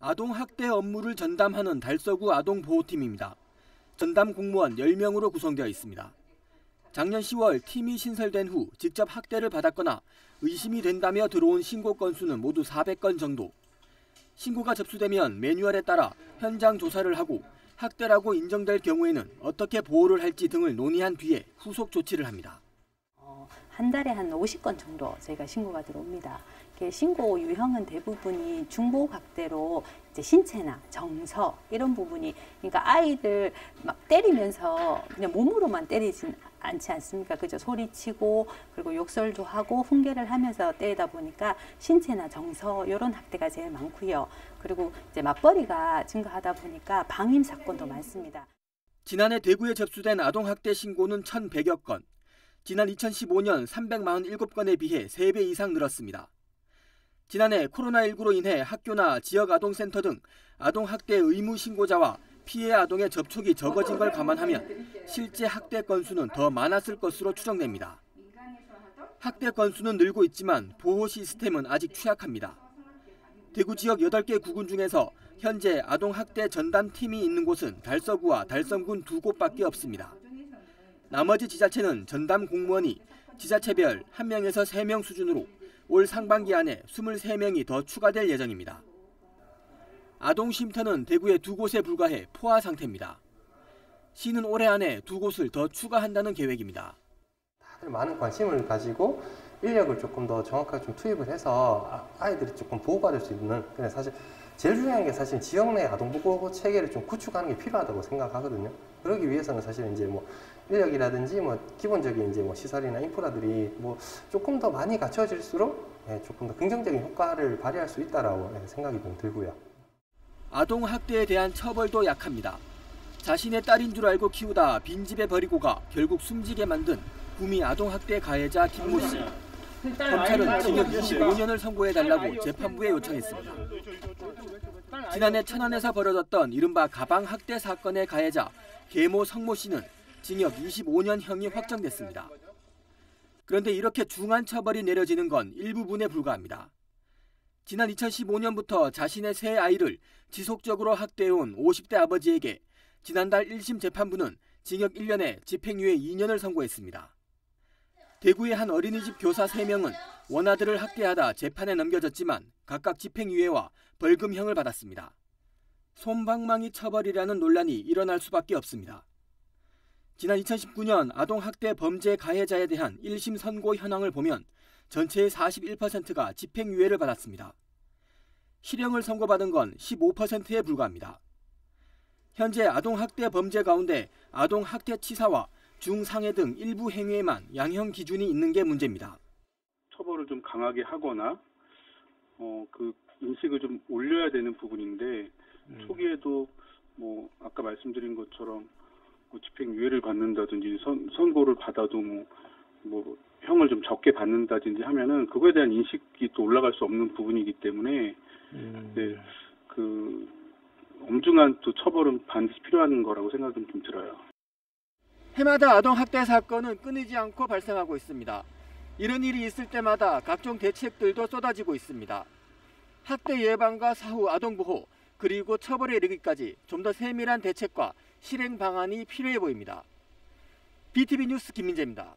아동학대 업무를 전담하는 달서구 아동보호팀입니다. 전담 공무원 10명으로 구성되어 있습니다. 작년 10월 팀이 신설된 후 직접 학대를 받았거나 의심이 된다며 들어온 신고 건수는 모두 400건 정도. 신고가 접수되면 매뉴얼에 따라 현장 조사를 하고 학대라고 인정될 경우에는 어떻게 보호를 할지 등을 논의한 뒤에 후속 조치를 합니다. 한 달에 한 50건 정도 저희가 신고가 들어옵니다. 신고 유형은 대부분이 중복 학대로 이제 신체나 정서 이런 부분이, 그러니까 아이들 막 때리면서 그냥 몸으로만 때리진 않지 않습니까? 그죠? 소리치고 그리고 욕설도 하고 훈계를 하면서 때리다 보니까 신체나 정서 이런 학대가 제일 많고요. 그리고 이제 맞벌이가 증가하다 보니까 방임 사건도 많습니다. 지난해 대구에 접수된 아동학대 신고는 1,100여 건. 지난 2015년 347건에 비해 3배 이상 늘었습니다. 지난해 코로나19로 인해 학교나 지역아동센터 등 아동학대 의무 신고자와 피해 아동의 접촉이 적어진 걸 감안하면 실제 학대 건수는 더 많았을 것으로 추정됩니다. 학대 건수는 늘고 있지만 보호 시스템은 아직 취약합니다. 대구 지역 8개 구군 중에서 현재 아동학대 전담팀이 있는 곳은 달서구와 달성군 2곳밖에 없습니다. 나머지 지자체는 전담 공무원이 지자체별 1명에서 3명 수준으로 올 상반기 안에 23명이 더 추가될 예정입니다. 아동쉼터는 대구에 2곳에 불과해 포화 상태입니다. 시는 올해 안에 2곳을 더 추가한다는 계획입니다. 다들 많은 관심을 가지고 인력을 조금 더 정확하게 좀 투입을 해서 아이들이 조금 보호받을 수 있는, 근데 사실 제일 중요한 게 사실 지역 내 아동보호 체계를 좀 구축하는 게 필요하다고 생각하거든요. 그러기 위해서는 사실 이제 뭐 인력이라든지 뭐 기본적인 이제 뭐 시설이나 인프라들이 뭐 조금 더 많이 갖춰질수록 조금 더 긍정적인 효과를 발휘할 수 있다라고 생각이 좀 들고요. 아동 학대에 대한 처벌도 약합니다. 자신의 딸인 줄 알고 키우다 빈집에 버리고 가 결국 숨지게 만든 구미 아동 학대 가해자 김모 씨. 검찰은 징역 25년을 선고해달라고 재판부에 요청했습니다. 지난해 천안에서 벌어졌던 이른바 가방 학대 사건의 가해자 계모 성모 씨는 징역 25년형이 확정됐습니다. 그런데 이렇게 중한 처벌이 내려지는 건 일부분에 불과합니다. 지난 2015년부터 자신의 세 아이를 지속적으로 학대해온 50대 아버지에게 지난달 1심 재판부는 징역 1년에 집행유예 2년을 선고했습니다. 대구의 한 어린이집 교사 3명은 원아들을 학대하다 재판에 넘겨졌지만 각각 집행유예와 벌금형을 받았습니다. 솜방망이 처벌이라는 논란이 일어날 수밖에 없습니다. 지난 2019년 아동학대 범죄 가해자에 대한 1심 선고 현황을 보면 전체의 41%가 집행유예를 받았습니다. 실형을 선고받은 건 15%에 불과합니다. 현재 아동학대 범죄 가운데 아동학대치사와 중상해 등 일부 행위에만 양형 기준이 있는 게 문제입니다. 처벌을 좀 강하게 하거나 그 인식을 좀 올려야 되는 부분인데 초기에도 뭐 아까 말씀드린 것처럼 뭐 집행유예를 받는다든지 선고를 받아도 뭐 형을 좀 적게 받는다든지 하면은 그거에 대한 인식이 또 올라갈 수 없는 부분이기 때문에 그 엄중한 또 처벌은 반드시 필요한 거라고 생각은 좀 들어요. 해마다 아동학대 사건은 끊이지 않고 발생하고 있습니다. 이런 일이 있을 때마다 각종 대책들도 쏟아지고 있습니다. 학대 예방과 사후 아동보호 그리고 처벌에 이르기까지 좀 더 세밀한 대책과 실행 방안이 필요해 보입니다. BTV 뉴스 김민재입니다.